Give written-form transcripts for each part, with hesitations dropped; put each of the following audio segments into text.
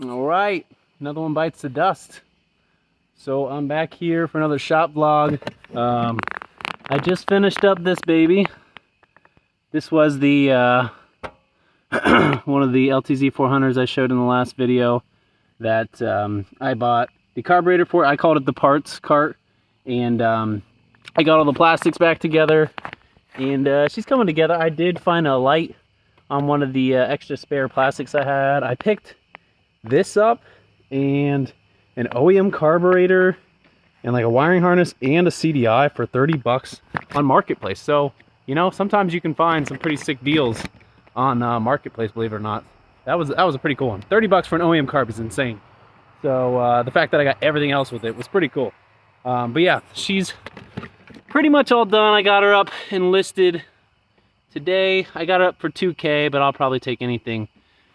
All right, another one bites the dust. So I'm back here for another shop vlog. I just finished up this baby. This was the one of the LTZ 400s I showed in the last video that I bought the carburetor for. I called it the parts cart, and I got all the plastics back together, and she's coming together. I did find a light on one of the extra spare plastics I had. I picked this up and an OEM carburetor and like a wiring harness and a CDI for 30 bucks on Marketplace. So, you know, sometimes you can find some pretty sick deals on Marketplace, believe it or not. That was a pretty cool one. 30 bucks for an OEM carb is insane. So the fact that I got everything else with it was pretty cool. But yeah, she's pretty much all done. I got her up and listed today. I got her up for 2K, but I'll probably take anything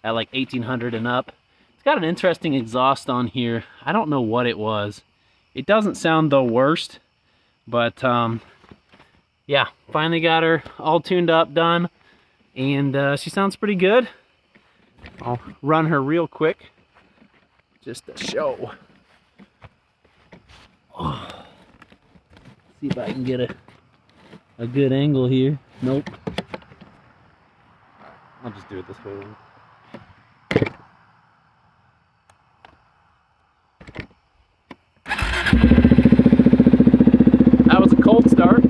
at like 1800 and up. It's got an interesting exhaust on here. I don't know what it was. It doesn't sound the worst, but yeah, finally got her all tuned up, done, and she sounds pretty good. I'll run her real quick just to show. Oh. See if I can get a good angle here. Nope. I'll just do it this way. That was a cold start.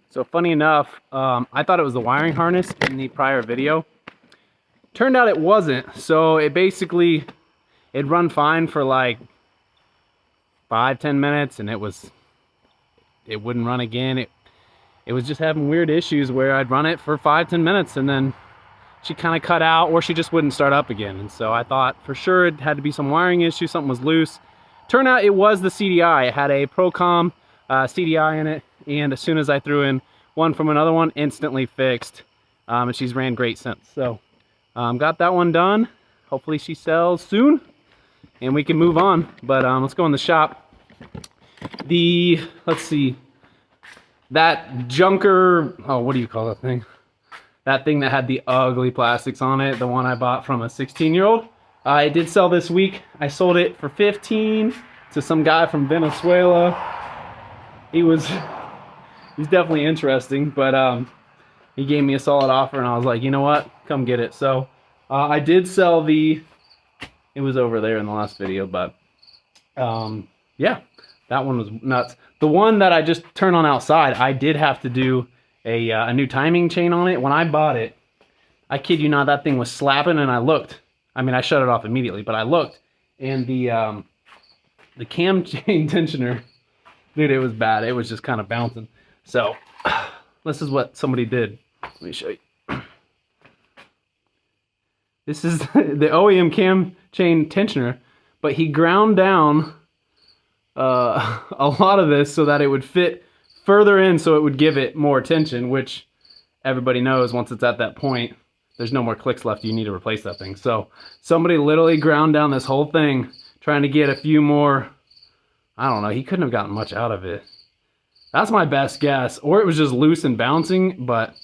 So funny enough, I thought it was the wiring harness in the prior video. Turned out it wasn't. So it basically, it'd run fine for like 5-10 minutes, and it wouldn't run again. It was just having weird issues where I'd run it for 5-10 minutes and then she kind of cut out, or she just wouldn't start up again. And so I thought for sure it had to be some wiring issue, something was loose. Turned out it was the CDI. It had a Procom CDI in it, and as soon as I threw in one from another one, instantly fixed, and she's ran great since. So got that one done. Hopefully she sells soon and we can move on, but let's go in the shop. Let's see, that junker, oh, what do you call that thing? That thing that had the ugly plastics on it, the one I bought from a 16-year-old. I did sell this week. I sold it for 15 to some guy from Venezuela. He's definitely interesting, but he gave me a solid offer, and I was like, you know what, come get it. So I did sell it was over there in the last video, but yeah, that one was nuts. The one that I just turned on outside, I did have to do a new timing chain on it. When I bought it, I kid you not, that thing was slapping, and I looked. I mean, I shut it off immediately, but I looked, and the cam chain tensioner, dude, it was bad. It was just kind of bouncing. So this is what somebody did. Let me show you. This is the OEM cam chain tensioner, but he ground down a lot of this so that it would fit further in, so it would give it more tension, which everybody knows once it's at that point, there's no more clicks left. You need to replace that thing. So somebody literally ground down this whole thing trying to get a few more. I don't know, he couldn't have gotten much out of it. That's my best guess. Or it was just loose and bouncing, but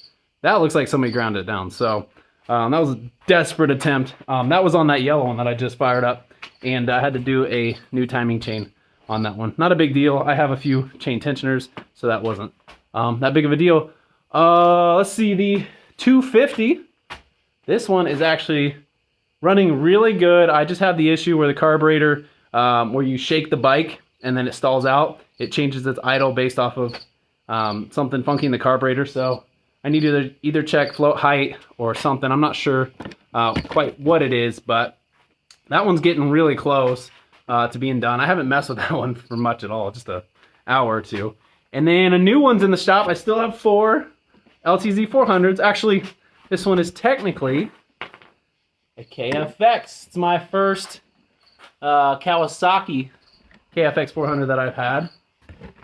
that looks like somebody ground it down. So that was a desperate attempt. That was on that yellow one that I just fired up, and I had to do a new timing chain on that one. Not a big deal. I have a few chain tensioners, so that wasn't that big of a deal. Let's see, the 250. This one is actually running really good. I just have the issue where the carburetor, where you shake the bike and then it stalls out. It changes its idle based off of something funky in the carburetor. So I need to either check float height or something. I'm not sure quite what it is, but that one's getting really close to being done. I haven't messed with that one for much at all, just an hour or two. And then a new one's in the shop. I still have 4 LTZ 400s. Actually, this one is technically a KFX. It's my first Kawasaki KFX 400 that I've had.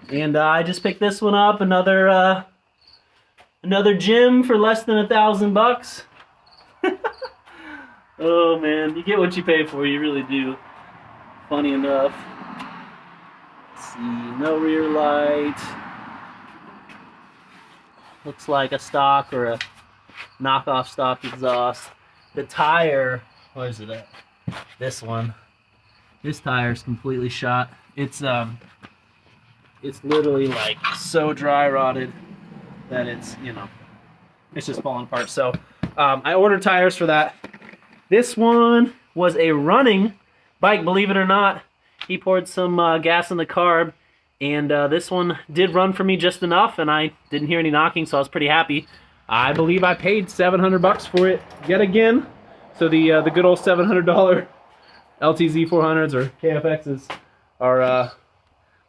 And I just picked this one up, another gem for less than $1,000. Oh man, you get what you pay for, you really do. Funny enough. Let's see, no rear light. Looks like a stock or a knockoff stock exhaust. The tire, where is it at? This one. This tire is completely shot. It's literally like so dry rotted that it's, you know, it's just falling apart. So I ordered tires for that. This one was a running bike, believe it or not. He poured some gas in the carb, and this one did run for me just enough, and I didn't hear any knocking, so I was pretty happy. I believe I paid $700 for it yet again. So the good old $700 LTZ 400s or KFXs are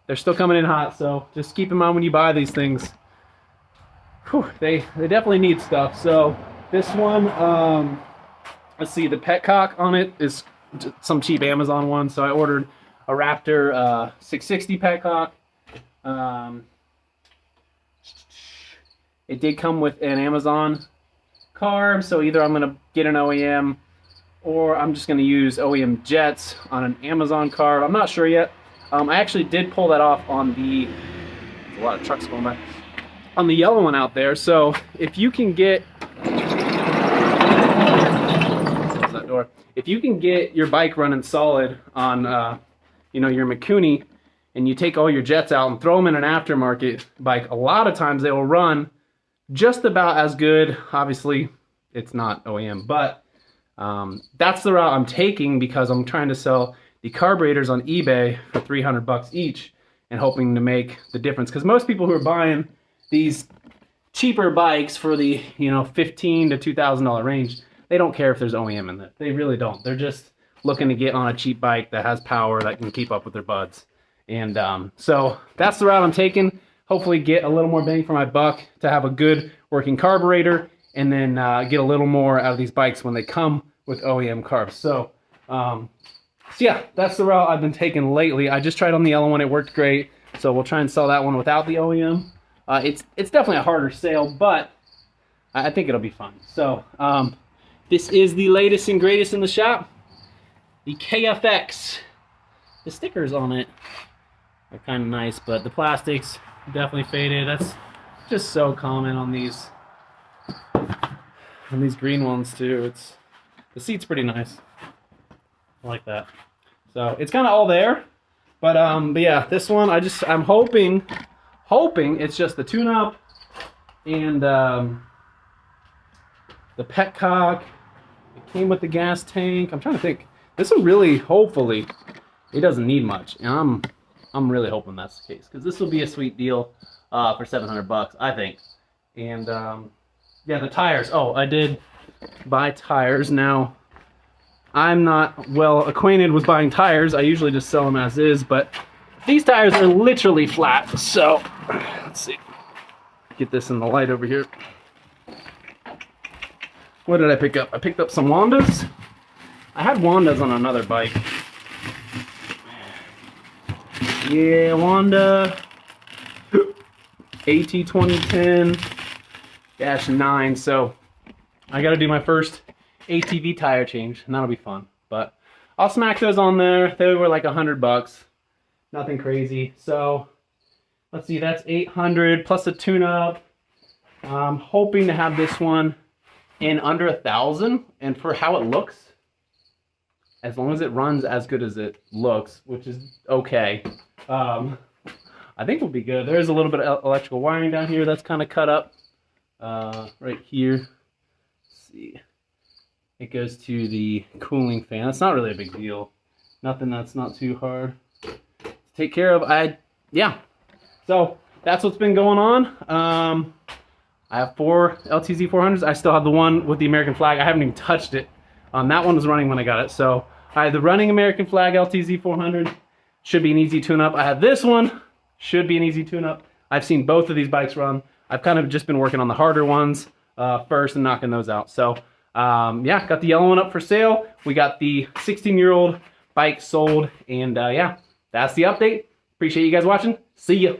they're still coming in hot. So just keep in mind when you buy these things, whew, they definitely need stuff. So this one, let's see, the petcock on it is some cheap Amazon one. So I ordered a Raptor 660 petcock. It did come with an Amazon carb, so either I'm going to get an OEM or I'm just going to use OEM jets on an Amazon carb. I'm not sure yet. I actually did pull that off on the, there's a lot of trucks going by, on the yellow one out there. So if you can get, that door, if you can get your bike running solid on, you know, your Mikuni, and you take all your jets out and throw them in an aftermarket bike, a lot of times they will run just about as good. Obviously, it's not OEM, but that's the route I'm taking because I'm trying to sell the carburetors on eBay for $300 each and hoping to make the difference. Because most people who are buying these cheaper bikes for the, you know, $1,500 to $2,000 range, they don't care if there's OEM in it. They really don't. They're just looking to get on a cheap bike that has power that can keep up with their buds. And so that's the route I'm taking. Hopefully get a little more bang for my buck to have a good working carburetor, and then get a little more out of these bikes when they come with OEM carbs. So yeah, that's the route I've been taking lately. I just tried on the yellow one, it worked great. So we'll try and sell that one without the OEM. It's definitely a harder sale, but I think it'll be fun. So this is the latest and greatest in the shop, the KFX. The stickers on it are kind of nice, but the plastics definitely faded. That's just so common on these green ones too. The seat's pretty nice. I like that. So it's kind of all there, but yeah, this one I'm hoping it's just the tune-up and the petcock. It came with the gas tank. I'm trying to think. This one really, hopefully, it doesn't need much, and I'm really hoping that's the case, because this will be a sweet deal for $700, I think. And yeah, the tires. Oh, I did buy tires. Now, I'm not well acquainted with buying tires. I usually just sell them as is, but these tires are literally flat. So let's see. Get this in the light over here. What did I pick up? I picked up some Wondas. I had Wondas on another bike. Yeah, Wanda AT 2010-9. So I got to do my first ATV tire change, and that'll be fun. But I'll smack those on there. They were like $100. Nothing crazy. So let's see, that's $800 plus a tune-up. I'm hoping to have this one in under $1,000, and for how it looks, as long as it runs as good as it looks, which is okay, I think we'll be good. There is a little bit of electrical wiring down here that's kind of cut up right here. Let's see. It goes to the cooling fan. It's not really a big deal. Nothing that's not too hard to take care of. Yeah. So that's what's been going on. I have 4 LTZ 400s. I still have the one with the American flag. I haven't even touched it. That one was running when I got it. So I had the running American flag LTZ 400. Should be an easy tune-up. I have this one. Should be an easy tune-up. I've seen both of these bikes run. I've kind of just been working on the harder ones first and knocking those out. So yeah, got the yellow one up for sale. We got the 16-year-old bike sold. And yeah, that's the update. Appreciate you guys watching. See ya.